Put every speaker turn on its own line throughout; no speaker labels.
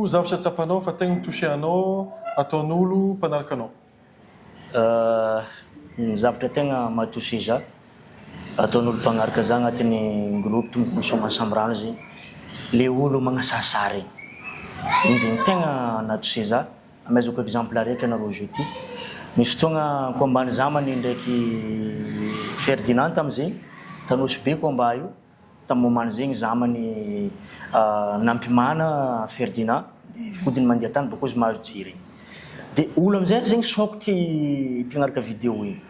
zavatra tsapanao fa tegna mitouché anao ataon'olo mpanaraka anao?
Ny zavatra tegna matouché za ataon'olo mpanaraka za agnatin'ny groupe tombokony somasambrano izy le olo magnasasary igny zegny tegna natouché za. Amezako exemple araiky anareo izy ty misy fotoagna kombany zamany ndraiky Ferdinand tam'zegny tanosy be combat io tamin'ny momany zegny zamany nampimana Ferdinand de vodiny mandeha tany bakô izy mahazo jiry de olo amizay zegny sonko ty tignaraka vidéo igny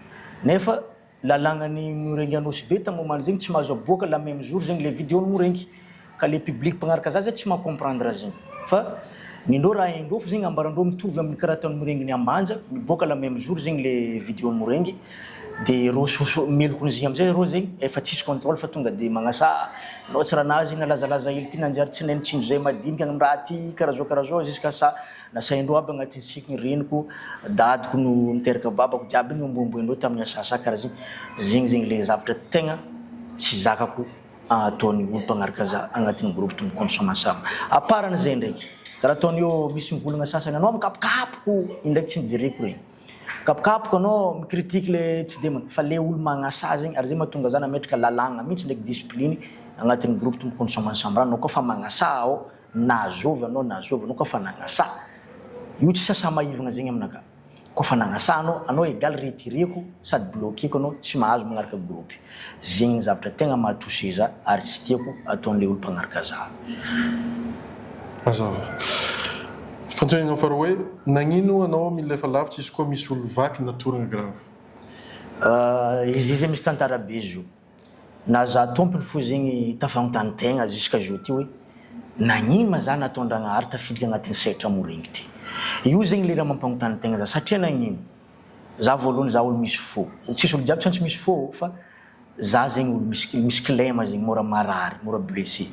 nefa lalàgnany morengy anosy be tamin'ny momany zegny tsy mahazo aboaka la même jour zegny le vidéo morengy ka le public mpanaraka za tsy mancomprendre zegny fa nindreo raha indreo zegny ambarandreo mitovy amin'ny karaha ataon'ny morengy ny ambanja miboaka la même jour zegny le vidéo morengy de ro meloko ny zegny amizay ro zegny efa tsisy contrôle fa tonga de magnasa anao tsy rahanazy nalazalaza hely ty nanjary tsy nainitsindro zay madinika amin'ny raha ty karaha zao jusqu'à ça nasaindreo aby agnatin'ny siky ny reniko dadiko no niteraka babako jiaby ny ombomboindreo tamin'ny asasa karaha zegny zegny le zavatra tegna tsy zakako ataon'ny olo mpanaraka za agnatin'ny groupe tombokony somasama aparan'izay ndraiky karaha ataon'io misy mivolagna sasany anao mikapokapoko indraiky tsy nijereko regny kapokapoko anao mikritike le tsy de fa le olo magnasa zegny ary zay mahatonga za nametraka lalàgna mihitsy ndraiky discipline agnatin'ny groupe tombokony somasambrano anao koa fa magnasa ao nazovy anao koa fa nagnasa io tsy sasa maivagna zegny aminaka koa fa nagnasa anao égal retireko sady bloqueko anao tsy mahazo magnaraka groupe zegny zavatra tegna mahatouché za ary tsy tiako ataon'le olo mpanaraka za.
Mazava. Fantonina faharoa hoe nagnino anao milefa lavitra izy koa misy olo vaky natoragna grave?
Izy misy tantara be izy io na za tompony fo zegny tafanontany tegna jusqu'à jour ty hoe nagnino ma za nataon-dragnahary tafidika agnatin'ny setra morengy ty io zegny le raha mampanontany tegna za satria nagnino za voalohany za olo misy fo tsisy olo jiaby tsy misy fo fa za zegny olo misy kilema zegny mora marary mora blessé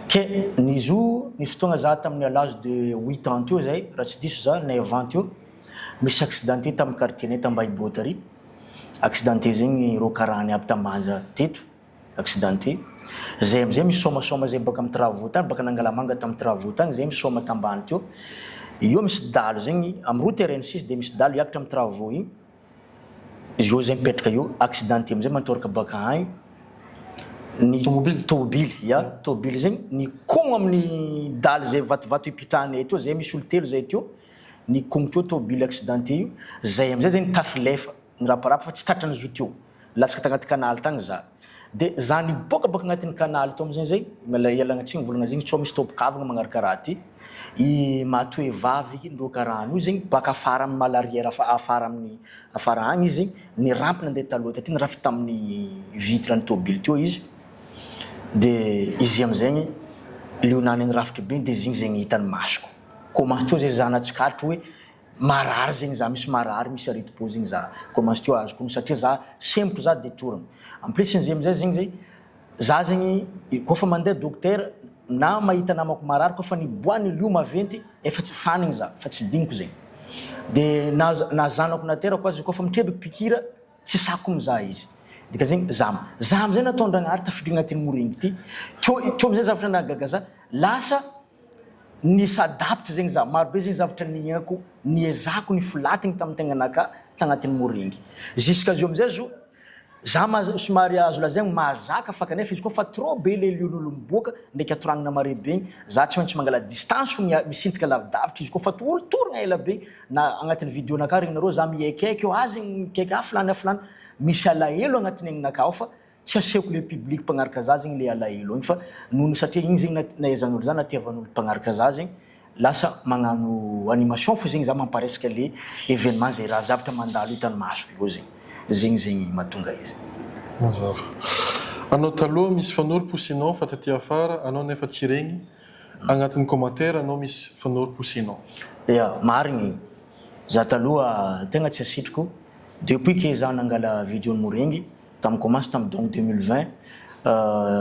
ke nizy io nisy fotoagna za tamin'ny l'âge de 8 ans teo zay raha tsy diso za 9 ans teo misy accidenté tamin'ny quartier nay tambahiboatary accidenté zegny ro karany aby tambanja teto accidenté zay amizay misomasoma zay baka amin'ny travaux tany baka nangalamanga tamin'ny travaux tany zay misoma tambany teo io misy dalo zegny amin'ny route RN6 de misy dalo hiakatra amin'ny travaux igny izy io zay mipetraka io accidenté amizay mantoraka baka agny ny tomobily zegny ny kogno amin'ny daly zay vatovato ipitrahanay teo zay misy olo telo zay teo ny kogno teo tomobily accidenté io zay amizay zegny tafilefa ny raparapa fa tsy tatrany zo teo latsaka tagnaty kanaly tagny za de za niboaka baka agnatin'ny kanaly teo amizay zay ialagna tsiny volagna zegny tsao misy topokavagna magnaraka raha ty i matoe vavy ndro karano io zegny baka afara amin'ny malarière afara amin'ny afara agny izy ny rampy nandeha taloha taty ny rafy tamin'ny vitre ny tomobily teo izy de izy amizegny leonany ny rafitry be de zigny zegny hitany masoko commence teo zay za natsikatry hoe marary zegny za misy marary misy areti-po zegny za commence teo azoko no satria za sempotro za de torana en plus nzay amizay zegny zay za zegny kofa mandeha docteur na mahita namako marary kofa niboany lio maventy efa tsy fanigny za fa tsy diniko zegny de na zanako naterako azy kofa mitrebiky pikira tsy sako miza izy dika zegny za amizay nataon-dragnahary tafidry agnatin'ny morengy ty teo amizay zavatra nahagaga za lasa ny sadapitra zegny za marobe zegny zavatra niako niezako ny filatigny tamin'ny tegnanaka tagnatin'ny morengy jusqu'à zio amizay zo za somary azo lazaigny mahazaka fa kanefa izy koa fa trop be le lion'olo miboaka ndraiky atoragnina mare be igny za tsy maintsy mangala distance misintika lavidavitra izy koa fa olo toragna ela be na agnatin'ny vidéo naka regny nareo za miekaiky eo azy mikaiky aflany misy alahelo agnatin'ny aignanaka ao fa tsy aseko le public mpanaraka za zegny le alahelo igny fa nono satria igny zegny naezan'olo za natiavan'olo mpanaraka za zegny lasa magnano animation fo zegny za mamparesaka le événement zay raha zavatra mandalo hitany masoko io zegny mahatonga izy.
Mazava. Anao taloha misy fanolo poussinao fa taty afara anao nefa tsy regny agnatin'ny commentaire anao misy fanolo poussinao.
Ya marigny za taloha tegna tsy asitriko depuis que za nangala vidéo morengy tam commence tam donc 2020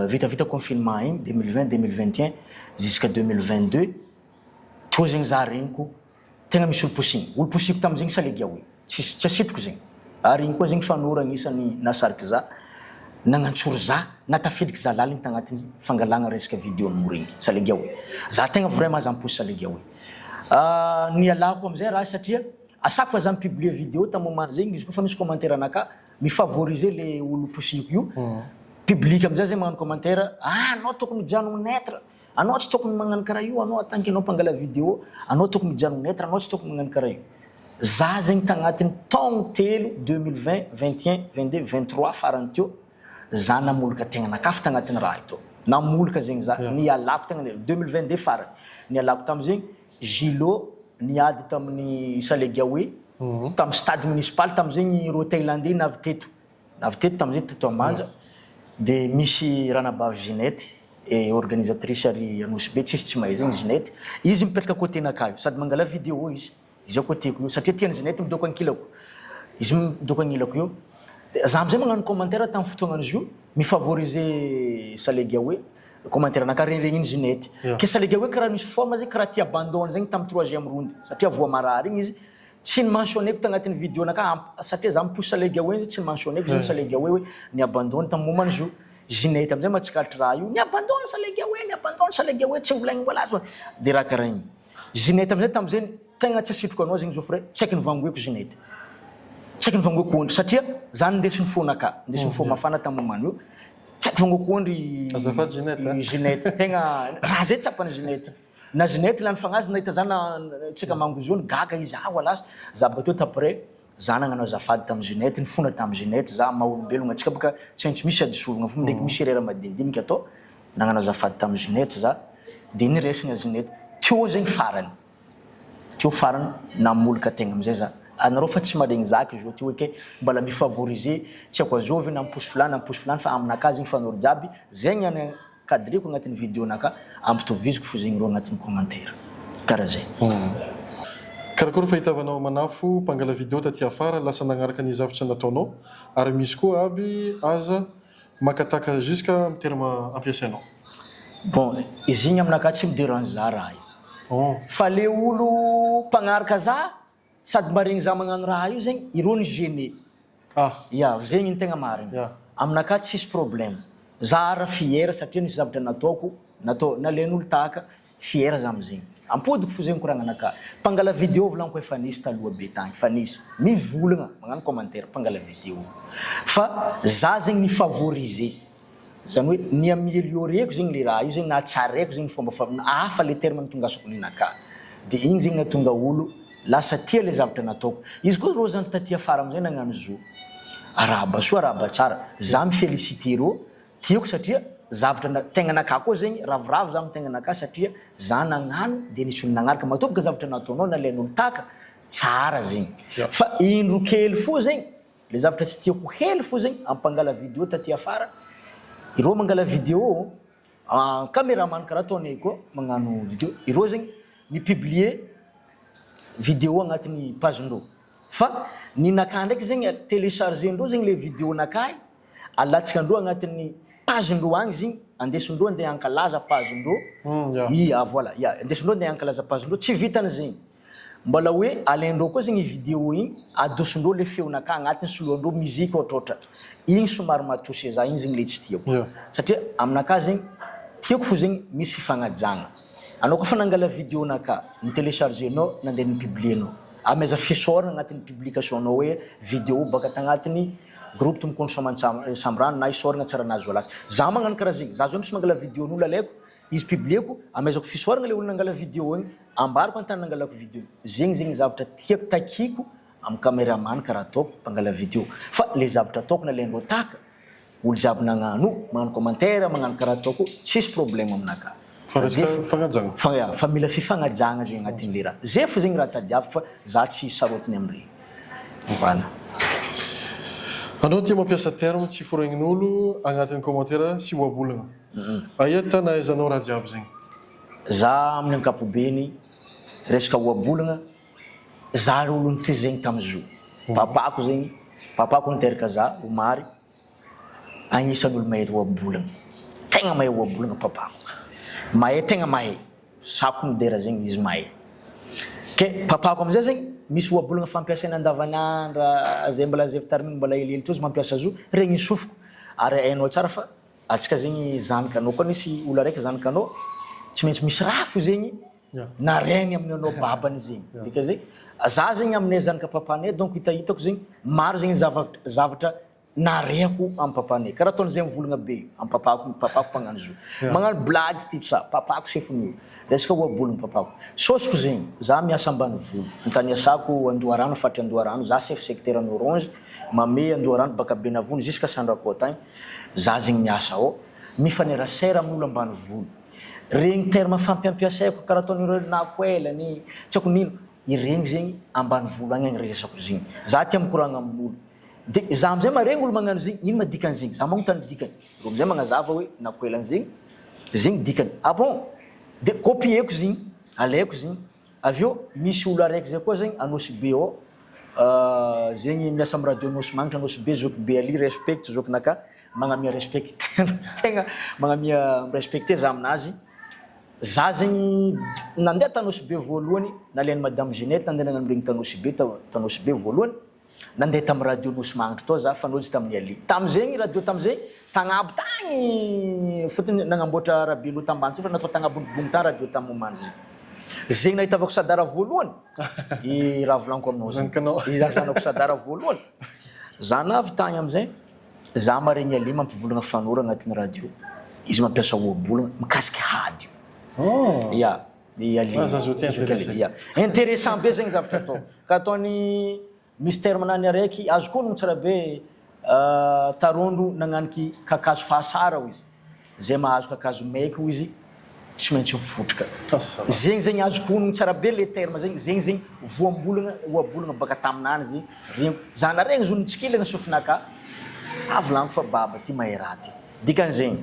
vita confinement igny 2020 2021 jusqu'à 2022 to zegny za regniko tegna misy olo posiko tamizegny salegia hoe tsy asitriko zegny ary igny koa zegny fanora agnisan'ny nasariky za nagnantsoro za na tafiliky za laliny tagnatin'ny fangalagna resaka vidéo moregny salega hoe za tegna vraiment za mipose salega hoe nialako amizay raha satria à chaque fois za mipublie vidéo ta moment zegny izy koa fa misy commentaire anaka mifavoriser le olo posiko io public amizay zay magnano commentaire anao tokony mijanogno netre anao tsy tokony magnano karaha io anao atanky anao mpangala vidéo anao tokony mijanogno netre anao tsy tokony magnano karaha io za zegny tagnatin'ny taogno telo 2020 21 22 23 farany teo za namolaka tegna nakafa tagnatin'ny raha ito namolaka zegny za nialako tegna 2022 farany nialako tamizegny Gilo niady tamin'ny Salegaoui tam stade municipal tamizegny ro Thaïlandais navy teto tamizegny teto Ambanja de misy Ranabavy Ginette et organisatrice ary Anosy be tsy mahay zegny Ginette izy mipetraka côté nakayo sady mangala vidéo izy côté ko io satria tiany Ginette midoko ankilako izy midoko ankilako io za amizay magnano commentaire tamin'ny fotoagnan'izy io mifavoriser Salegaoui commentaire naka regny Ginette ke Salegaoui karaha misy forme zegny karaha tia abandonne zegny tamin'ny 3e ronde satria voa marary igny izy tsy mentionné tagnatin'ny vidéo naka satria za mipousse Salegaoui izy tsy mentionné zegny Salegaoui hoe ni abandonne tamin'ny moment izy io Ginette amizay matsikatry raha io ni abandonne Salegaoui tsy volagny mbola de raha karaha igny Ginette amizay tamizay tegna tsy asitroko anao zegny Geoffrey tsy aiky nivangoeko Ginette tsy aiky nivangoeko ondry satria za nindesiny fo naka ndesiny fo mafana tamin'ny moment io tsy aiky vangoeko ondry
azafady
Ginette tegna raha zay tsapany Ginette na Ginette lany fagnazy nahita za na tsika mangozony gaga izy wala za bakeo taprès za nagnano azafady tamin'ny Ginette nifona tamin'ny Ginette za maha-olombelogna atsika baka tsy misy adisovagna fo ndraiky misy erreur madinidinika atao nagnano azafady tamin'ny Ginette za de niresina Ginette teo zegny farany namolaka tegna amizay za anareo fa tsy maregny zaka izy teo ke mbala mifavoriser tsy ako azovy na mipousse fulany fa aminaka zegny fanoro jiaby zegny any cadreko agnatin'ny vidéo naka ampitoviziko fo zegny ro agnatin'ny commentaire karaha zay
karakory fahitavanao manafo mpangala vidéo taty afara lasa nagnaraka ny zavatra nataonao ary misy koa aby aza makataka jusqu'à am terme ampiasainao
bon izy igny aminaka tsy miderange za raha io fa le olo mpagnaraka za sady maregny za magnano raha io zegny irô ny gêné ya zegny ny tegna marigny aminaka tsisy problème za ara fiera satria nisy zavatra nataoko nalen'olo tahaka fiera za amizegny ampodiko fo zegny koragnanaka mpangala vidéo volaniko efa nisy taloha be tagny fa nisy mivolagna magnano commentaire mpangala vidéo fa za zegny ni favoriser zany hoe ni amélioreko zegny le raha io zegny na tsareko zegny fomba hafa le terme nitongasako ninaka de igny zegny natonga olo lasa tia le zavatra nataoko izy koa rô zany taty afara amizay nagnano zo araba soa araba tsara za mifélicité rô tiako satria zavatra tegna naka koa zegny ravoravo za tegna naka satria za nagnano de nisy olo nagnaraka matobaka zavatra nataonao na len'olo taka tsara zegny fa indro kely fo zegny le zavatra tsy tiako hely fo zegny ampangala vidéo taty afara irô mangala vidéo caméraman karaha ataonay koa magnano vidéo irô zegny mipublier vidéo agnatin'ny page-ndrô fa ny naka ndraiky zegny télécharger-ndrô zegny le vidéo nakay alatsika andrô agnatin'ny page-ndrô agny zegny andesindrô andeha ankalaza page-ndrô voilà andesindrô andeha ankalaza page-ndrô tsy vitany zegny mbola hoe alaindrô koa zegny vidéo igny adosindrô le feonaka agnatiny soloandrô muzika ohatrohatra igny somary matouché za igny zegny le tsy tiako satria aminaka zegny tiako fo zegny misy fifagnajagna anao koa fa nangala vidéo naka ny téléchargenao nandeha nipublienao ameza fisorana agnatin'ny publicationao hoe vidéo baka tagnatin'ny groupe tombokony sambrano na isorana tsara nazy olasy za magnano karaha zegny za zao misy mangala vidéo n'olo alaiko izy publieko amezako fisorana le olo nangala vidéo igny ambariko antany nangalako vidéo zegny zavatra tiako takiko am caméraman karaha ataoko mpangala vidéo fa le zavatra ataoko nalaindrô taka olo jiaby nagnano magnano commentaire magnano karaha ataoko tsisy problème aminaka fa mila fifagnajagna zegny agnatin'le raha zay fo zegny raha tadiaviko fa za tsy sarotiny amregny voilà
anao tia mampiasa terme tsy foregnin'olo agnatin'ny commentaire sy oabolagna aia tana aizanao raha jiaby zegny
za amin'ny ankapobeny resaka oabolagna za olo nity zegny tamizo papako zegny papako niteraka za omary agnisan'olo mahay oabolagna tegna mahay oabolagna papako mahay tegna mahay sako midera zegny izy mahay ke papako amizay zegny misy oabolagna fampiasaina andavanandro zay mbola zay fitarimiana mbola helihely teo izy mampiasa zo regny isofoko ary hainao tsara fa atsika zegny zanakanao koa nisy olo araiky zanakanao tsy maintsy misy rafo zegny na reny amin'ny anao babany zegny dikazay za zegny aminay zanaka papanay donc hitahitako zegny maro zegny zavatra nareko amin'ny papanay karaha ataony zay mivolagna be amin'ny papako mpagnano zo magnano blague ty sa papako sefon'olo resaka oabologny papako sosiko zegny za miasa ambany volo antaniasako Andoharano fatry Andoharano za chef secteur ny Orange mame Andoharano baka Benavony jusqu'à Sandrakota agny za zegny miasa ao mifanerasera amin'olo ambany volo regny terme fampiampiasaiko karaha ataony nakoelany tsy ako nino iregny zegny ambany volo agny resako zegny za tia mikoragna amin'olo de za amizay maregny olo magnano zegny ino madikany zegny za magnontany dikany ro amizay magnazava hoe nakoelany zegny dikany ah bon de copieko zegny alaiko zegny aveo misy olo araiky zay koa zegny anosy be ao zegny miasa amin'ny radio anosy magnitra anosy be zoky be ali respect zoky naka magnamia respect tegna magnamia respecté za aminazy za zegny nandeha tanosy be voalohany nalainy madame Ginette nandeha nagnano regny tanosy be voalohany nandeha tamin'ny radio nosy magnitra tao za fanozy tamin'ny ali tamizegny radio tamizay tagnabo tagny fotony nagnamboatra rabilo tambany fa natao tagnabonibony tany radio tamin'ny momany zegny nahitavako sadara voalohany i raha volaniko aminao zanako sadara voalohany za navy tagny amizay za maregny ali mampivolagna fanora agnatin'ny radio izy mampiasa oabolagna mikasiky hady ya ali intéressant be zegny zavatra atao ka ataony misy terme nany araiky azo koa tsara be tarondro nagnaniky kakazo fahasara izy zay mahazo kakazo maiky izy tsy maintsy mifotroka zegny azo koa tsara be le terme zegny voambolagna baka taminany zegny zana regny zonitsikilagna sofinaka avlaniko fa baba ty mahay raha ty dikan'zegny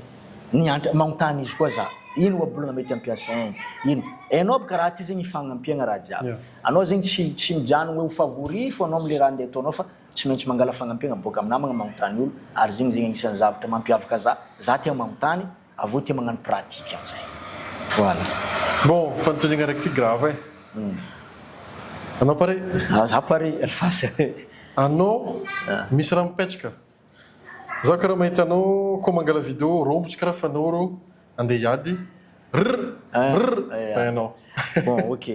magnontany izy koa za ino oabolagna mety ampiasaigny ino hainao baka raha ty zegny fagnampiagna raha jiaby anao zegny tsy mijanogna hoe ho favori fo anao amle raha andeha ataonao fa tsy maintsy mangala fagnampiagna boka aminamagna magnontany olo ary zegny agnisan'ny zavatra mampiavaka za tia magnontany aveo tia magnano pratique amizay voilà
bon fanontaniagna raiky ty grave anao pare
za pare alfasy
anao misy raha mipetraka za karaha mahita anao koa mangala vidéo rombotsy karaha fanoro andeha hiady fa anao
bon ok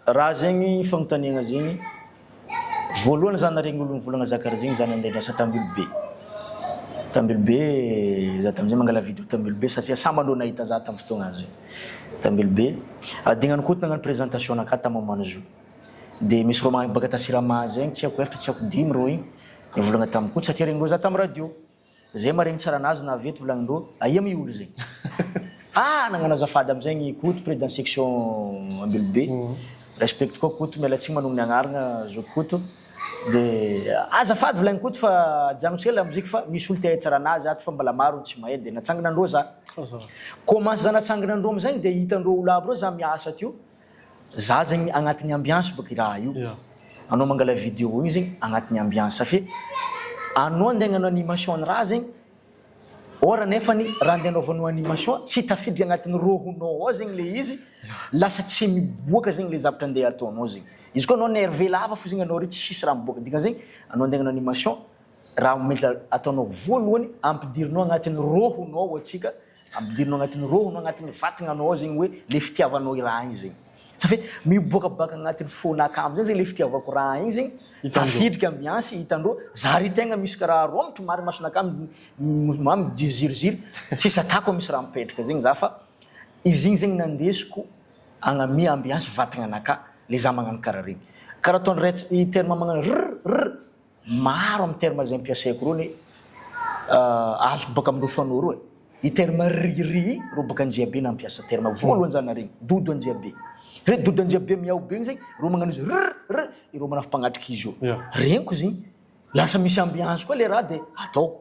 raha zegny fanontaniagna zegny voalohany za naregny olo mivolagna za karaha zegny za nandeha niasa Tambilobe za tamizay mangala vidéo Tambilobe satria samby andro nahita za tamin'ny fotoagna azy Tambilobe adignany koa nagnano présentation naka tamin'ny momana zo de misy ro baka tasirama zegny tsy haiko efatra tsy haiko dimy ro igny nivolagna tamin'ny koa satria regny ro za tamin'ny radio zay maregny tsara anazy na vety volagnin-drô aia mi olo zegny nagnano azafady amizay koto président section Ambilobe respect koa koto mialatsiny manominy agnarana zo koto de azafady volagny koto fa janontsika lamoziky fa misy olo tia tsara anazy ato fa mbala maro tsy mahay de natsanganandrô za commence za natsanganandrô amizay de hitandrô olo aby rô za miasa tio za zegny agnatin'ny ambiance baka raha io anao mangala vidéo igny zegny agnatin'ny ambiance safia anao andeha hagnano animation raha zegny ora nefany raha andeha hanaovanao animation tsy tafiditra agnatin'ny rohonao ao zegny le izy lasa tsy miboaka zegny le zavatra andeha ataonao zegny izy koa anao nerve lava fo zegny anao ry tsy sisy raha miboaka dika zegny anao andeha hagnano animation raha mety ataonao voalohany ampidirinao agnatin'ny rohonao atsika ampidirinao agnatin'ny rohonao agnatin'ny vatagnanao zegny hoe le fitiavanao i raha igny zegny safia miboakabaka agnatin'ny fonakamo zegny le fitiavako raha igny zegny tafidrika ambiance hitandrô zary tegna misy karaha romotro mary masonaka mijiziroziry tsisy atako misy raha mipetraka zegny za fa izy igny zegny nandesiko agnamia ambiance vatagnanaka le za magnano karaha regny karaha ataony i terme magnano maro amin'ny terme zay ampiasaiko rony azoko baka amindrô fanoro i terme ri ro baka anjiabe na ampiasa terme voalohany zana regny dodo anjiabe regny dodo anjiabe miao be igny zegny ro magnano izy iro manafy mpagnatriky izy io regniko zegny lasa misy ambiance koa le raha de ataoko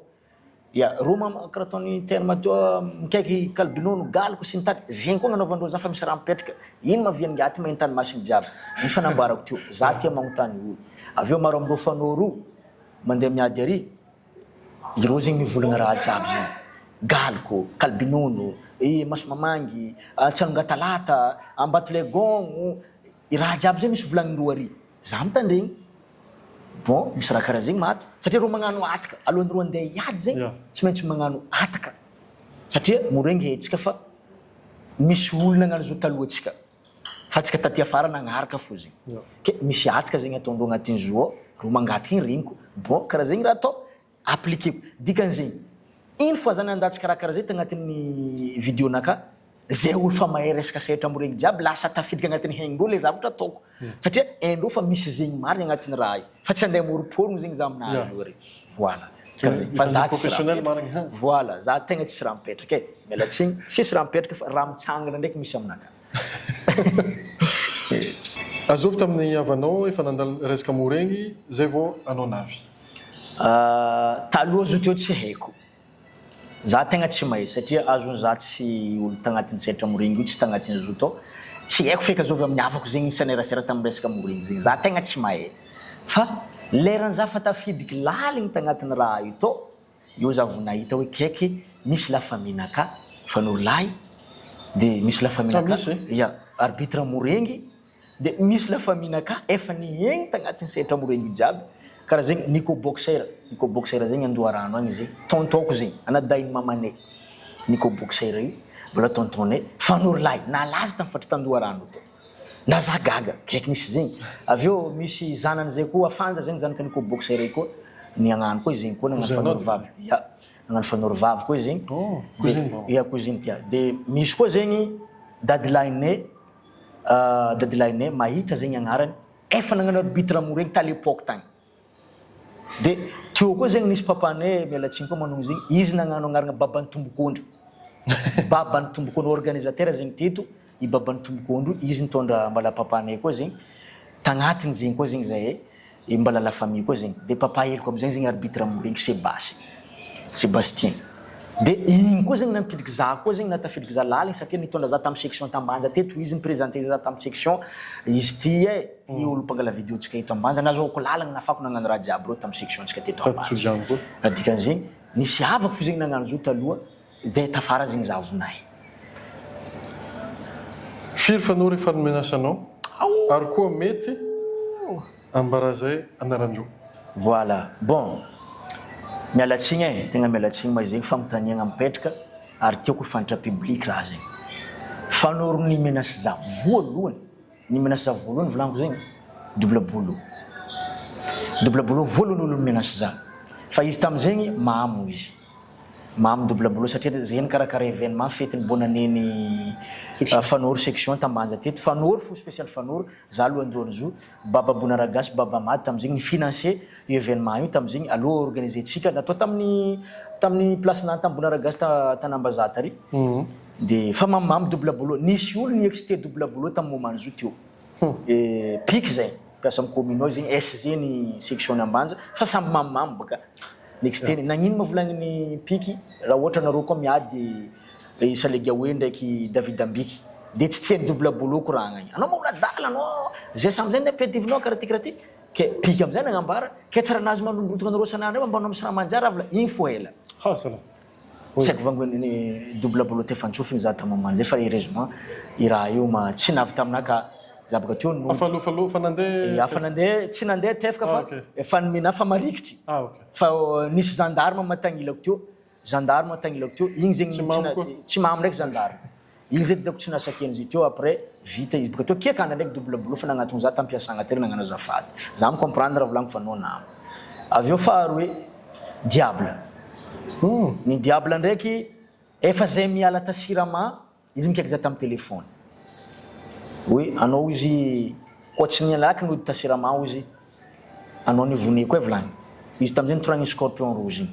ro karaha ataony terme teo mikaiky kalbinono galiko sy ny tany zegny koa gnanaovandrô za fa misy raha mipetraka ino maviany ngaty mahintany masiny jiaby ny fanambarako teo za tia magnontany olo aveo maro amindrô fanoro mandeha miady ary irô zegny mivolagna raha jiaby zegny galiko kalbinono masomamangy tsanongatalata ambatole gogno i raha jiaby zegny misy volagnin-drô ary za mitandregny bon misy raha karaha zegny mahato satria rô magnano ataka alohan'ireo andeha hiady zegny tsy maintsy magnano ataka satria morengy hetsika fa misy olona nagnano zao talohantsika fa tsika taty afara nagnaraka fo zegny ke misy ataka zegny ataondreo agnatin'izo ao ro mangataka igny regniko bon karaha zegny raha atao appliqueko dikan'zegny iny fois zany andatsika raha karaha zay tagnatin'ny vidéonaka zay olo fa mahay resaka sehatra moregny jiaby lasa tafidika agnatin'ny haingreo le ravitra ataoko satria haindreo fa misy zegny mariny agnatin'ny raha io fa tsy andeha moriporogno zegny za aminazy io regny voilà fa za
professionnel marigny ha
voilà za tegna tsisy raha mipetraka e miala tsigny tsisy raha mipetraka fa raha mitsangana ndraiky misy aminaka
azovy tamin'ny havanao efa nandalo resaka moregny zay vao anao navy
taloha zo teo tsy haiko za tegna tsy mahay satria azony za tsy olo tagnatin'ny sehatra moregny io tsy tagnatin'ny zo tao tsy haiko feky azovy amin'ny havako zegny sanerasera tamin'ny resaka moregny zegny za tegna tsy mahay fa leran'ny za fa tafidriky laligny tagnatin'ny raha io tao io za vo nahita hoe kaiky misy lafaminaka fanolahy de misy lafaminaka ya arbitre moregny de misy lafaminaka efa niegny tagnatin'ny sehatra moregny jiaby karaha zegny Nico Boxer zegny Andoharano agny zegny tontoko zegny anadainy mamanay Nico Boxer io mbola tontonay fanolahy nalaza tamin'ny fatra Andoharano to na za gaga kaiky misy zegny aveo misy zanany zay koa afanja zegny zanaka Nico Boxer io koa ny agnano koa zegny koa nagnano fanorovavy ya nagnano fanorovavy koa zegny ya cousine pia de misy koa zegny dadilahinay mahita zegny agnarany efa nagnano arbitre moregny ta l'époque tagny de teo koa zegny nisy papanay mialatsiny koa manao zegny izy nagnano agnarana baban'ny tombokondry baban'ny tombokondry organisateur zegny teto i baban'ny tombokondro izy nitondra mbala papanay koa zegny tagnatiny zegny koa zegny zahay mbala la famille koa zegny de papa heliko amizegny zegny arbitre moregny Sébastien de igny koa zegny nampidriky za koa zegny natafidriky za laligny satria nitondra za tamin'ny section tambanja teto izy niprésenter za tamin'ny section izy ty ty olo mpangala vidéo tsika eto ambanja nazoako lalagna nafako nagnano raha jiaby reo tamin'ny section tsika teto ambanja dikan'zegny nisy havako fo zegny nagnano zo taloha zay tafara zegny za vonahy
firy fanao rehefa nomenasanao ary koa mety ambara zay anaran-dreo
voilà bon mialatsigny tegna mialatsigny ma zegny famontaniagna mipetraka ary tiako ifantatra public raha zegny fanoro ny menasy za voalohany volaniko zegny double boulot voalohany olo menasy za fa izy tamizegny mamo izy mamo double boulot satria zegny karakara événement fetiny bonaneny fanoro section tambanja teto fanoro fo spécial fanoro za alohandohany zo baba Bonaragasy baba Mady tamizegny ny financer io événement io tamizegny aloha organiser tsika natao tamin'ny place nany tamin'ny Bonaragasy tanambazata ry de fa mamamo double boulot nisy olo ny excité double boulot tamin'ny moment zo teo pique zay mpiasa amin'ny commune zegny SG ny section ambanja fa samby mamamo baka nexteny nagnino mavolagniny piky raha ohatra nareo koa miady Salegia Oe ndraiky David Ambiky de tsy tiany double boulot koragna igny anao maoladala anao zay samizay nde pedivinao karaha ty ke piky amizay nagnambara ke tsara nazy manombrotona nareo sanandro mbanao misy raha manjary avla igny fo ela
hasala
tsy haiko vangoany double boulot tefantsofigny za tamamany zay fa heureusement i raha io ma tsy navy taminaka za baka teo
afalofa
nandeha tsy nandeha tefaka fa efa nomena fa marikitry fa nisy gendarme matanilako teo igny zegny tsy mamo ndraiky gendarme igny zegny dako tsy nasakeny izy teo après vita izy baka teo kiakana ndraiky double boulot fa nagnatony za tampiasagna tery nagnano azafady za micomprendre raha volaniko fa nao namo aveo faharoe diable ny diable ndraiky efa zay miala tasirama izy mikaiky za tamin'ny telefony oui anao izy koa tsy nialaky nody tasirama izy anao nivone koa volagny izy tamizay nitoragny scorpion rouge igny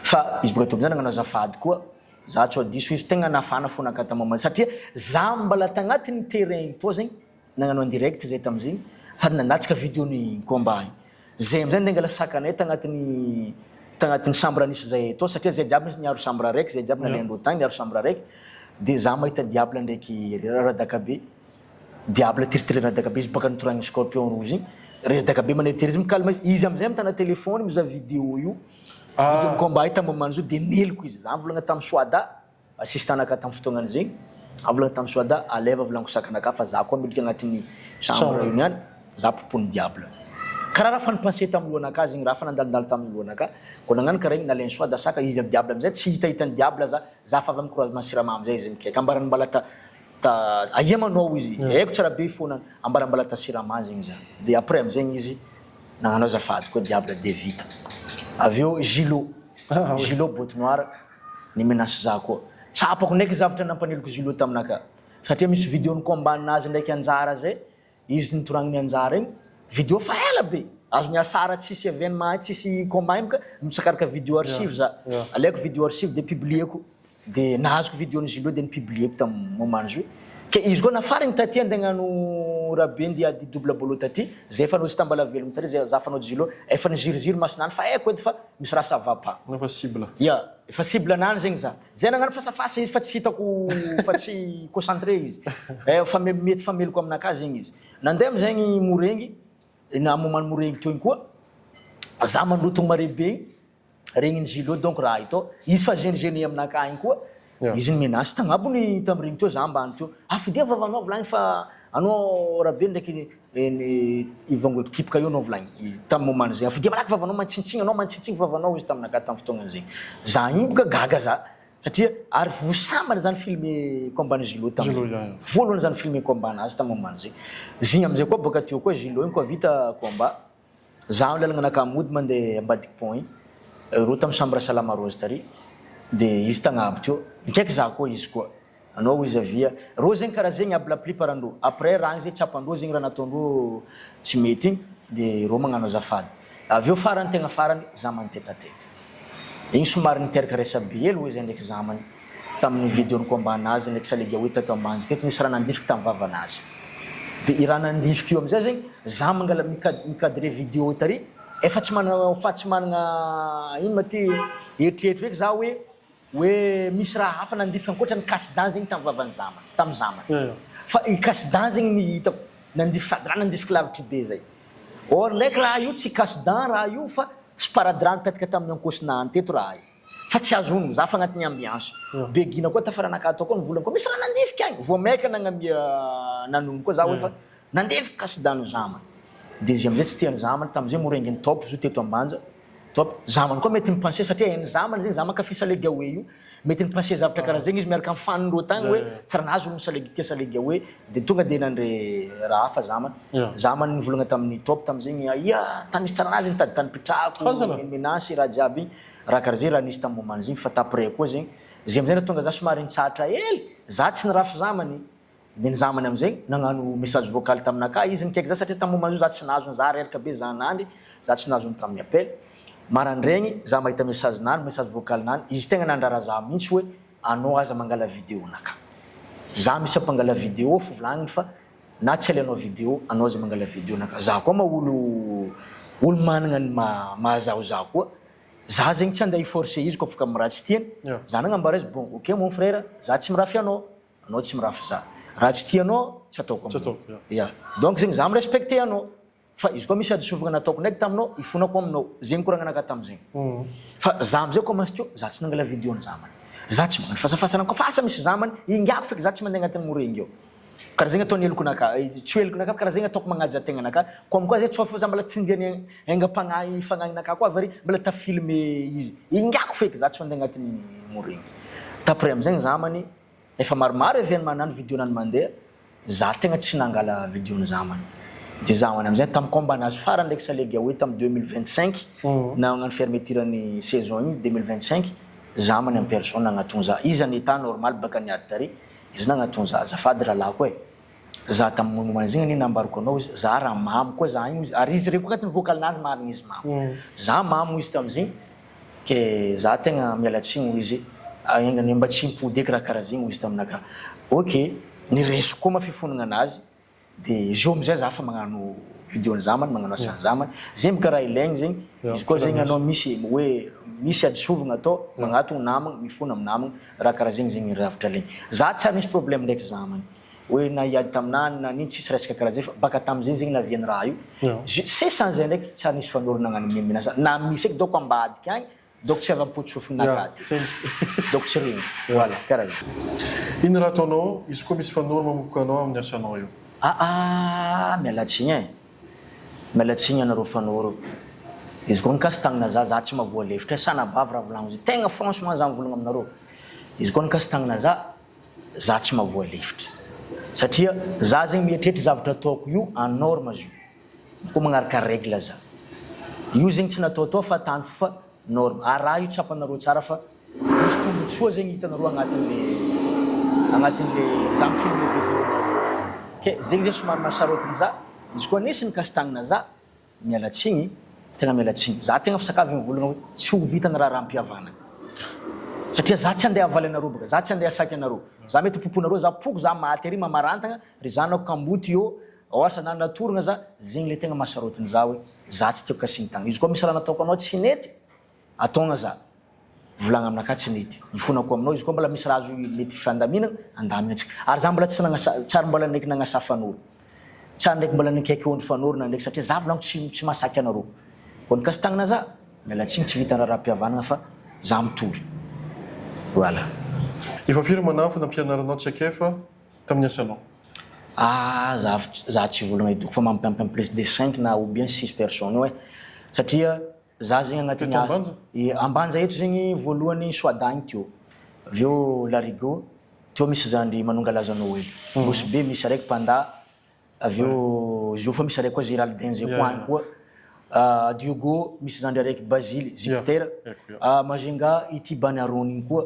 fa izy baka teo amizay nagnano azafady koa za tsy diso izy tegna nafana fo nakata mamany satria za mbala tagnatin'ny terrain to zegny nagnano en direct zay tamizegny sady nandatsika vidéony combat zay amizay ndengala sakanay tagnatin'ny chambre nisy zay to satria zay jiaby niaro chambre araiky zay jiaby nalendro tagny niaro chambre araiky de za mahita diable ndraiky radakabe diable tiritiri radakabe izy baka nitoragny scorpion rouge igny radakabe maneritery izy mikalma izy amizay mitana telefony mizaha vidéo io vidéo combat io tamamany zao de neliko izy za volagna tamin'ny soada assistanaka tamin'ny fotoagnany zegny avolagna tamin'ny soada aleva volaniko sakanaka fa za koa midriky agnatin'ny chambre io niany za propony diable karaha raha fanimpanse tamin'ny lohanaka zegny raha fa nandalindalo tamin'ny lohanaka ko nagnano karaha igny nalainy soa da saka izy aby diable amizay tsy hitahitany diable za fa avy amin'ny croisement siramamy zay izy mikaiky ambarany mbala aia manao izy haiko tsara be fonany ambarany mbala ta siramamy zegny za de après amizegny izy nagnano azafady koa diable de vita avy eo gilo botte noire ny menace za koa tsapako ndraiky zavatra nampaneloko gilo taminaka satria misy vidéo ny combat nazy ndraiky anjara zay izy nitoragniny anjara igny vidéo fa ela be azony asara tsisy événement tsisy combat igny ka mitsakaraka vidéo archive za alaiko vidéo archive de publieko de nahazoko vidéo ny gilo de nipublieko tamin'ny moment izy ke izy koa nafariny taty andegnano rabe ndia di double bolo taty zay fanao izy tambala velogno tary zay za fanao gilo efa niziroziry masinany fa eko edy fa misy raha savapa
Efa cible.
ya efa cible anany zegny za zay nagnano fasafasa izy fa tsy hitako fa tsy concentré izy fa mety fameloko aminaka zegny izy nandeha amizegny morengy na momany morengy teo igny koa za mandrotogno mare be igny regniny gilo donc raha ito izy fa gene aminaka igny koa izy ny menace tagnabony tamregny teo za ambany teo afidia vavanao volagny fa anao rabe ndraiky ivongo équipe ka io anao volagny tamin'ny moment zay afidia malaky vavanao mantsintsiny vavanao izy taminaka tamin'ny fotoagna zegny za igny boka gaga za satria ary vosambana zany filme combat ny gilo tamin'ny voalohany zany filme combat nazy tamin'ny moment zay zigny amizay koa boka teo koa gilo igny koa vita combat za lalagna nakamody mandeha ambadiky pont igny ro tamin'ny chambre salama rose tary de izy tagnaby teo mikaiky za koa izy koa anao izy avia ro zegny karaha zegny aby la plupart andro après raha zegny tsapandro zegny raha nataondro tsy mety igny de ro magnano azafady avy eo farany tegna farany za mantetateta igny somary niteraka resa be elo hoe zay ndraiky zamany tamin'ny vidéo ny combat nazy ndraiky salega hoe tato ambany teto nisy raha nandifiky tamin'ny vavanazy de i raha nandifiky io amizay zegny za mangala micadre vidéo tary efa tsy managna ino maty eritreritry eky za hoe misy raha hafa nandifika ankoatra ny casse-dent zegny tamin'ny zamany fa i casse-dent zegny ny hitako nandifiky sady raha nandifiky lavitry be zay or ndraiky raha io tsy casse-dent raha io fa sparadrano mipetaka tamin'ny ankosinany teto raha io fa tsy azo ono za fa agnatin'ny ambiance be gina koa tafaranaka atao koa nivolana koa misy raha nandifika agny vo maika nagnamia nanono koa za hoe fa nandifika casse-dent ny zamany de izy amizay tsy tiany zamany tamizay morengy ny top zo teto ambanja top zamany koa mety mipense satria eny zamany zegny za makafi salegaoe io mety mipense zavatra karaha zegny izy miaraka mifanindro tagny hoe tsy raha nazy olo tia salegaoe de tonga de nandre raha hafa zamany nivolagna tamin'ny top tamizegny ia tany misy tsara nazy nitady tany pitrako menace raha jiaby igny raha karaha zay raha nisy tamin'ny moment zegny fa taprès koa zegny zay amizay natonga za somary nitsatra ely za tsy nirafy zamany de ny zamany amizay nagnano message vocal taminaka izy nikaiky za satria tamin'ny moment za tsy nazo za reraka be za nandry za tsy nazo tamin'ny appel marandregny za mahita message nany message vocal nany izy tegna nandrara za mihitsy hoe anao aza mangala vidéo naka za misy ampangala vidéo fo volagniny fa na tsy alianao vidéo anao aza mangala vidéo naka za koa ma olo managna ny mahazaho za koa za zegny tsy andeha forcer izy koa afaka miraha tsy tiany za nagnambara izy bon ok mon frère za tsy mirafy anao tsy mirafy za raha tsy tianao tsy ataoko ya donc zegny za mirespecte anao fa izy koa misy adisovagna nataoko ndraiky taminao ifonako aminao zegny koragnanaka tamizegny fa za amizay koa masy teo za tsy nangala vidéo ny zamany za tsy magnano fasafasana koa fa asa misy zamany ingiako feky za tsy mandeha agnatin'ny morengy eo karaha zegny ataony eloko naka tsy eloko naka karaha zegny ataoko magnaja tegna naka comme koa zay tsy fa za mbola tsy indiany engam-pagnahy fagnahinaka koa very mbola tafilme izy ingiako feky za tsy mandeha agnatin'ny morengy taprès amizegny zamany efa maromaro événement nany vidéo nany mandeha za tegna tsy nangala vidéo ny zamany de zamany amizay tamin'ny combat nazy farany ndraiky salega hoe tamin'ny 2025 na agnano fermeture ny saison igny 2025 zamany en personne nagnatony za izy en état normal baka niady tary izy nagnatony za azafady rahalahy koa za tamin'ny moment zegny ani nambaroko anao izy za raha mamo koa za igny ary izy reko agnatin'ny vocal nany marigny izy mamo za mamo izy tamizegny ke za tegna mialatsigny izy aingany mba tsy impody eky raha karaha zegny izy taminaka ok niresiko koa mafifonagna anazy de zo amizay za fa magnano vidéo ny zamany magnano asany zamany zegny karaha ilaigny zegny izy koa zegny anao misy hoe misy adisovagna atao magnatony namagna mifona amin'ny namagna raha karaha zegny ravitra legny za tsy ary misy problème ndraiky zamany hoe na iady taminany na niny tsisy resaka karaha zay fa baka tamizegny zegny naviany raha io c'est sans zay ndraiky tsy ary misy fanorona agnano menasa na misy eky doko ambadiky agny doko tsy avy-potsofiny nakaty doko tsy regny voilà karaha zay
ino raha ataonao izy koa misy fanoro mamokoka anao amin'ny asanao io
mialatsigny mialatsiny anareo fanoro izy koa nikasy tagnana za tsy mahavoalefitra sanabavy raha volagno izy tegna franchement za mivolagna aminareo izy koa nikasy tagnana za tsy mahavoalefitra satria za zegny mieritreritra zavatra ataoko io en norme izy io koa magnaraka règle za io zegny tsy natao fa tany fa norme raha io tsapanareo tsara fa misy tombotsoa zegny hitanareo agnatin'le za mifilme vidéo ke zegny zay somary mahasarotiny za izy koa nesy nikasy tagnana za mialatsiny tegna mialatsiny za tegna fisakavy mivolagna hoe tsy ho vitana raha rampiavana satria za tsy andeha avaly anareo baka za tsy andeha asaky anareo za mety poponareo za poko za maty ary mamarantagna ry zanako kamboty io ohatra na natoragna za zegny le tegna mahasarotiny za hoe za tsy tiako kasiny tagna izy koa misy raha nataoko anao tsy nety ataogna za volagna aminaka tsy nety mifonako aminao izy koa mbola misy raha azo mety fandaminana andamina antsika ary za mbola tsary mbola ndraiky nagnasa fanoro tsary ndraiky mbola nikaiky ondry fanoro na ndraiky satria za volagno tsy mahasaky anareo koa nikasy tagnana za mialatsiny tsy vitana raha-pihavanana fa za mitory voilà
efa firy manafo nampianaranao tsaikefa tamin'ny asanao
za tsy volagna idoko fa mampiampy plus de 5 na ou bien 6 personnes io satria za zegny agnatin'ny ambanja eto zegny voalohany soadagny teo aveo larigot teo misy zandry manongalaza noely bosy be misy araiky panda aveo zo fa misy araiky koa Géraldin zay koany koa Diogo misy zandry araiky Basile Jupiter Majenga ity Banarony igny koa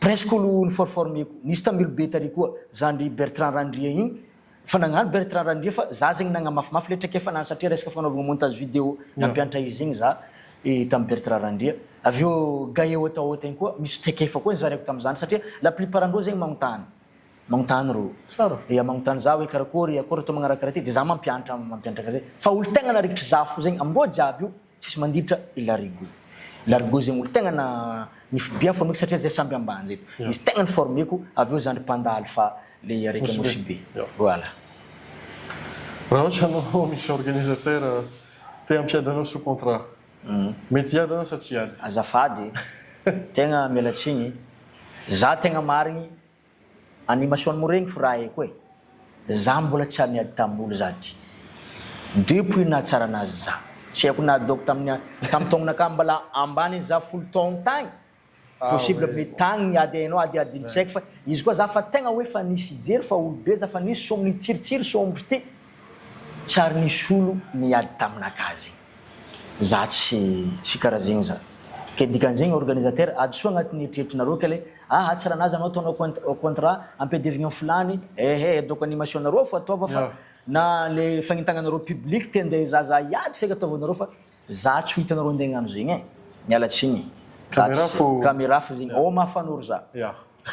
presque olo niforformeko nisy tambilo be tary koa zandry Bertrand Randria igny fa nagnano Bertrand Randria fa za zegny nagnamafimafy le traikefa nany satria resaka fanaovagna montage vidéo nampianatra izy igny za tamin'ny Bertrand Randria aveo gaye otaota igny koa misy traikefa koa zareko tam'izany satria la plupart andreo zegny magnontany ro magnontany za hoe karakory akory atao magnaraka raha ty de za mampianatra karaha fa olo tegna narikitry za fo zegny amindreo jiaby io tsisy mandiditra larigot zegny olo tegna bien formeko satria zay samby ambany zeto izy tegna niformeko aveo zandry panda alpha le araiky amosy be voilà
raha ohatra anao misy organisateur te hampiady anao sous contrat mety hiady anao sa tsy hiady
azafady tegna mialatsiny za tegna marigny animation moregny fo raha eko za mbola tsy ary niady tamin'olo za ty depuis nahatsara anazy za tsy haiko na doko taminy taonanaka mbola ambany za folo taogno tagny possible mety tagny niady hainao adiadiny tsy haiko fa izy koa za fa tegna hoe fa nisy ijery fa olo be za fa nisy somony tsiritsiry sombry ty tsy ary nisy olo niady taminaka zegny za tsy karaha zegny za ke dikan'zegny organisateur adosoa agnatin'ny eritreritrinareo ke le atsara anazy anao ataonao contrat ampedevigna fulany doko animation nareo fo ataova fa na le fagnentagnanareo public te andeha zaza iady feky ataovanareo fa za tsy ho hitanareo andeha hagnano zegny mialatsiny caméra fo zegny mahafanoro za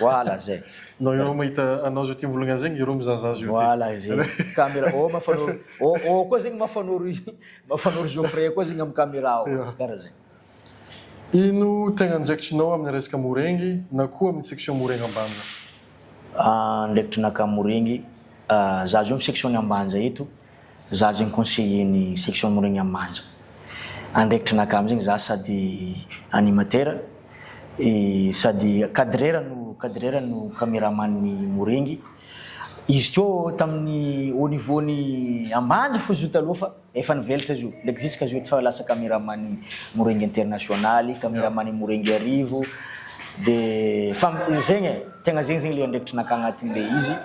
voilà zay
no ireo mahita anao zao ty mivolagna zegny ireo mizaza zio
voilà zay caméra mahafanoro koa zegny mahafanoro Geoffrey koa zegny amin'ny caméra karaha zegny
ino tegna andraikitrinao amin'ny resaka morengy na koa amin'ny section morengy ambanja
ndraikitrinaka morengy za zio amin'ny section ambanja eto za zegny conseiller-ny section morengy ambanja andraikitrinaka amizegny za sady animateur sady cadreur no caméraman-ny morengy izy teo tamin'ny au niveau-ny ambanja fo izy io taloha fa efa nivelatra izy io ndraiky jusque izy io fa lasa caméraman morengy international caméraman morengy arivo de fa zegny tegna zegny le andraikitrinaka agnatin'le izy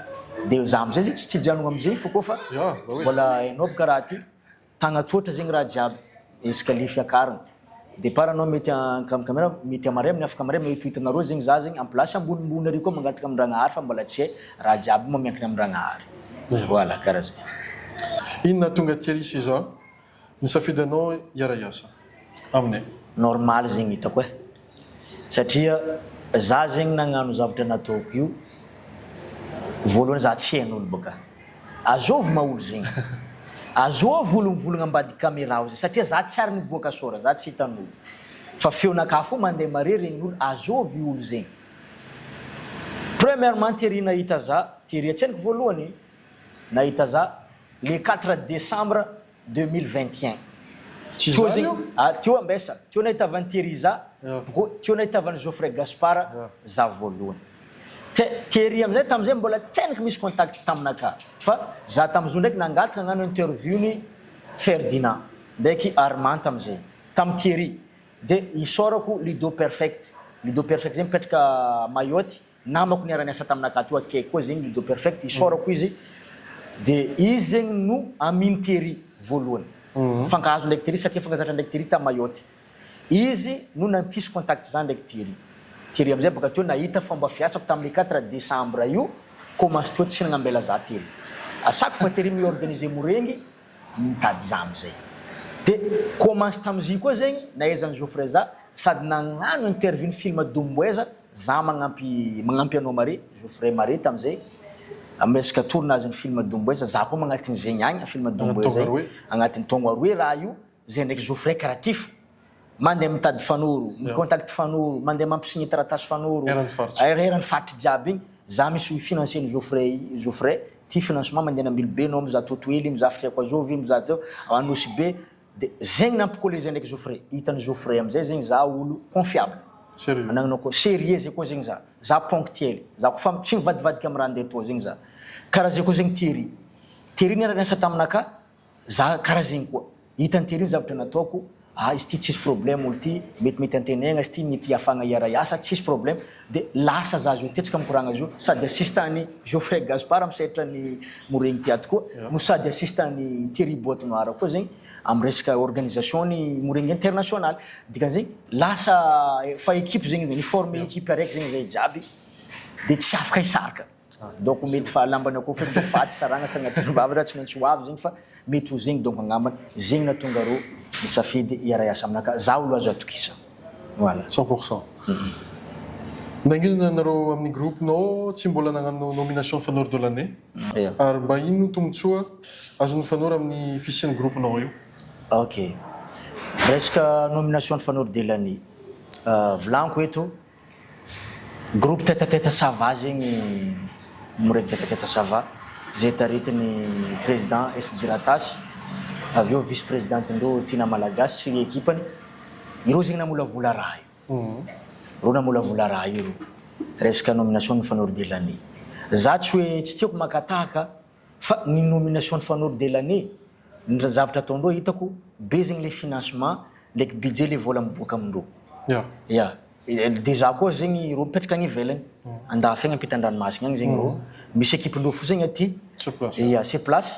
de za amizay zegny tsy janogno amizay fo koa fa mbola hainao boka raha ty tagnatoatra zegny raha jiaby escalier fiakarana départ anao mety caméra mety amare amin'ny afaka amare mety hitanareo zegny za zegny en place ambonimbony ary koa mangataka amin-dragnahary fa mbola tsy hay raha jiaby mamiankina amin-dragnahary voilà karaha zay
inona tonga tiarisy za nisafidy anao hiara-iasa aminay
normal zegny hitako satria za zegny nagnano zavatra nataoko io voalohany za tsy hain'olo boka azovy maolo zegny azovy olo mivolagna ambady caméra zegny satria za tsy ary miboaka sora za tsy hitan'olo fa feonaka fo mandeha mare regnin'olo azovy olo zegny premièrement tery nahita za tery atseniko voalohany nahita za le 4 décembre 2021 teo ambesa teo nahitavany tery za teo nahitavany Geoffrey Gaspard za voalohany tery amizay tamizay mbola tseniko misy contact taminaka fa za tamizao ndraiky nangataka nano interview-ny Ferdinand ndraiky Armand tam'zay tam Thierry de isorako Ludo Perfect zegny mipetraka Mayotte namako niara-niasa taminaka to akaiky koa zegny Ludo Perfect isorako izy de izy zegny no aminy Thierry voalohany fankahazo ndraiky Thierry satria fankazatra ndraiky Thierry ta Mayotte izy no nampisy contact zany ndraiky Thierry amizay baka teo nahita fomba fiasako tamin'ny 4 décembre io commence to tsy nagnambela za Thierry à chaque fois Thierry mi-organiser morengy mitady za amizay de commence tam'izy koa zegny nahaizany Geoffrey za sady nagnano interview ny film Domboeza za magnampy anao mare Geoffrey mare tamizay amesaka tournage ny film Domboeza za koa magnatin'ny zegny agny film Domboeza agnatin'ny taogno aroe raha io zay ndraiky Geoffrey karatifo mandeha mitady fanoro micontact fanoro mandeha mampisigny taratasy fanoro erany faritry jiaby igny za misy financier ny Geoffrey ty financement mandeha nambily be anao mizaha totoely mizaha firiako azovy mizaha zao anosy be de zegny nampikôle zay ndraiky Geoffrey hitany Geoffrey amizay zegny za olo confiable anagnanao koa sérieux zay koa zegny za ponctuel za koa fa tsy mivadivadika amy raha andeha to zegny za karaha zay koa zegny Thierry niara-niasa taminaka za karaha zegny koa hitany Thierry zavatra nataoko izy ty tsisy problème olo ty mety antenegna izy ty mety afagna iara-iasa tsisy problème de lasa za zo tetsika mikoragna zo sady assistantny Geoffrey Gaspard amy setrany moregny ty ato koa no sady assistantny Thierry Boîte Noire koa zegny amy resaka organisation ny moregny international dikan'zegny lasa fa équipe zegny ni former équipe araiky zegny zay jiaby de tsy afaka hisaraka donc mety fa lambany akoa fa do faty saragna sagnaty vavatra tsy maintsy hoavy zegny fa mety ho zegny donc angambany zegny natonga rô misafidy iara-iasa aminaka za olo azo atokisa voilà
100%. Nanginona nareo amin'ny groupinao tsy mbola nagnano nomination fanoro de l'année ary mba ino tombotsoa azon'ny fanoro amin'ny fisian'ny groupinao io
ok resaka nomination fanoro de l'année volaniko eto groupe tetateta sava zegny moregny tetateta sava zay taretiny président SD Ratasy avy eo vice présidentindreo Tina Malagasy sy équipany ireo zegny namolavola raha io reo namolavola raha io reo resaka nomination ny fanoro de l'année za tsy hoe tsy tiako makatahaka fa ny nomination ny fanoro de l'année ny zavatra ataondreo hitako be zegny le financement ndraiky budget le vola miboaka amindreo ya déjà koa zegny reo mipetraka agny ivelany andafy agny ampitan-dranomasina agny zegny reo misy équipe-ndreo fo zegny aty ya sur place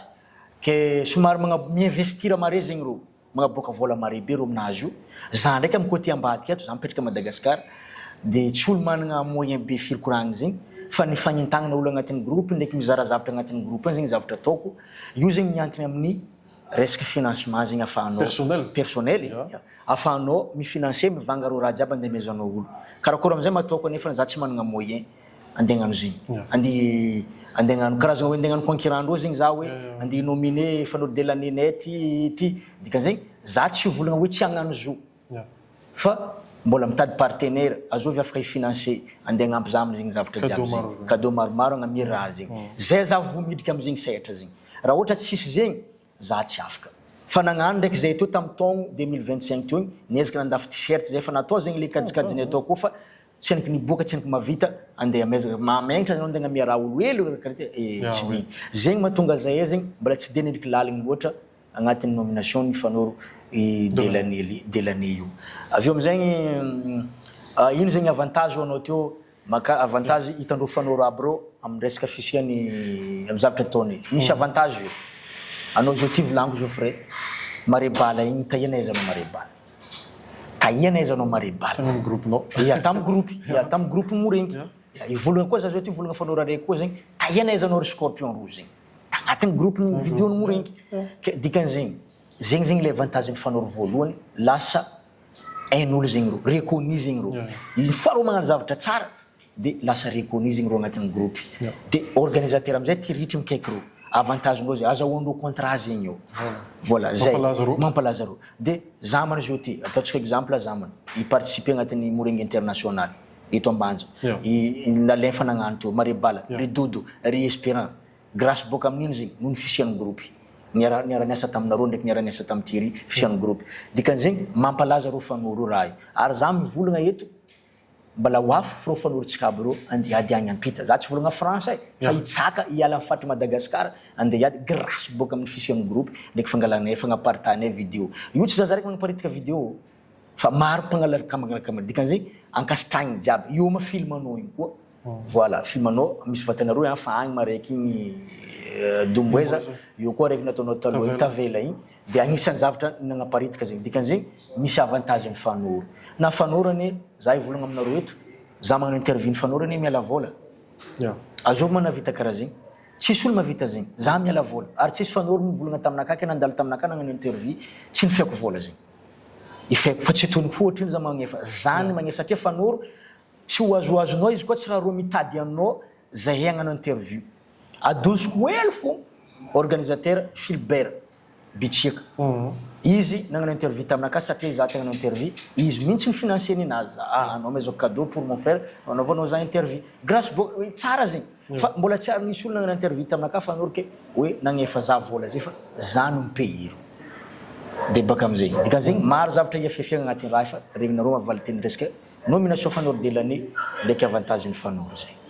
ke somary miinvestir mare zegny reo magnaboaka vola mare be reo aminazy io za ndraiky amy côté ambadiky ato za mipetraka Madagascar de tsy olo managna moyen be firy koragny zegny fa ny fagnentagnana olo agnatin'ny groupe ndraiky mizara zavatra agnatin'ny groupe zegny zavatra ataoko io zegny miankina amin'ny resaka financement zegny afahanao personnel afahanao mifinancer mivanga reo raha jiaby andeha mezanao olo karakôry amizay mataoko nefa za tsy managna moyen andehagnano zegny andehagnano karazagna hoe andehagnano concurrent-ndreo zegny za hoe andeha nominer fanoro de l'année nay ty dikan'zegny za tsy volagna hoe tsy hagnano zo fa mbola mitady partenaire azovy afaka ifinancer andeha agnampy za amizegny zavatra jiaby zegny cadeau maromaro agnamia raha zegny zay za vo midika amizegny sehatra zegny raha ohatra tsisy zegny za tsy afaka fa nagnano ndraiky zay teo tamy taogno 2025 teo igny niezaka nandafy t-shirt zay fa natao zegny le kajikajiny atao koa fa tsy aniky niboaka tsy aniky mavita andeha amezaka mamenatra anao andeha agnamia raha olo elo karaha ty tsy miny zegny mahatonga zay zegny mbola tsy de niriky laligny loatra agnatin'ny nomination ny fanoro de l'année io avy eo amizegny ino zegny avantage anao teo maka avantage hitandreo fanoro aby reo amy resaka fisiany amy zavatra ataony misy avantage io anao zao ty volaniko Geoffrey mare bala igny tahiana aizanao mare bala tahiana aizanao mare bala tamy groupe morengy ivolagna koa za zao ty volagna fanoro araiky koa zegny tahiana aizanao ry Scorpion Rouge zegny agnatin'ny groupe vidéo-ny morengy dikan'zegny zegny le avantage ny fanoro voalohany lasa ain'olo zegny reo reconnu zegny reo fa reo magnano zavatra tsara de lasa reconnu zegny reo agnatin'ny groupe de organisateur amizay ty ritry mikaiky reo avantage-ndreo zay azahoandreo contrat zegny eo voilà zay mampalaza reo de zamana zao ty ataontsika exemple zamana iparticiper agnatin'ny morengy international eto ambanja nalefa nagnano teo mare bala ry Dodo ry Espérant grâce boka amin'ino zegny noho ny fisian'ny groupe niara-niasa taminareo ndraiky niara-niasa tamy Thierry fisian'ny groupe dikan'zegny mampalaza reo fanoro raha io ary za mivolagna eto mbala hoafy fireo fanorontsika aby reo andeha ady agny ampita za tsy volagna français fa hitsaka hiala amin'ny fatry Madagascar andeha ady grâce boka amin'ny fisian'ny groupe ndraiky fangalanay fagnapartahanay vidéo io tsy za raiky magnaparitika vidéo fa maro mpagnalavakamangalakamal dikan'izay ankasitragny jiaby io ma filmanao igny koa voilà filmanao misy vatanareo fa agny maraiky igny Domboeza io koa raiky nataonao taloha Tavela igny de agnisan'ny zavatra nagnaparitika zegny dikan'izay misy avantage ny fanoro na fanorany za ivolagna aminareo eto za magnano interview ny fanorany miala vola azoko manavita karaha zegny tsisy olo mavita zegny za miala vola ary tsisy fanoro mivolagna taminaka ke nandalo taminaka nagnano interview tsy nifiako vola zegny ifeko fa tsy tony fo ohatriny za magnefa zany magnefa satria fanoro tsy ho azoazonao izy koa tsy raha roa mitady anao zay hagnano interview adosiko hely fo organisateur Philbert Bitsiaka izy nagnano interview taminaka satria za tagnano interview izy mihitsy ny financier ninazy anao maison cadeau pour mon frère anaovanao za interview grâce bo tsara zegny fa mbola tsy ary nisy olo nagnano interview taminaka fanoro ke hoe nagnefa za vola zay fa za no mipehiro de baka amizay dikan'izegny maro zavatra iafiafiagna agnatin'ny raha fa regninareo mavaly teny resaka nomination fanoro de l'année ndraiky avantage ny fanoro zay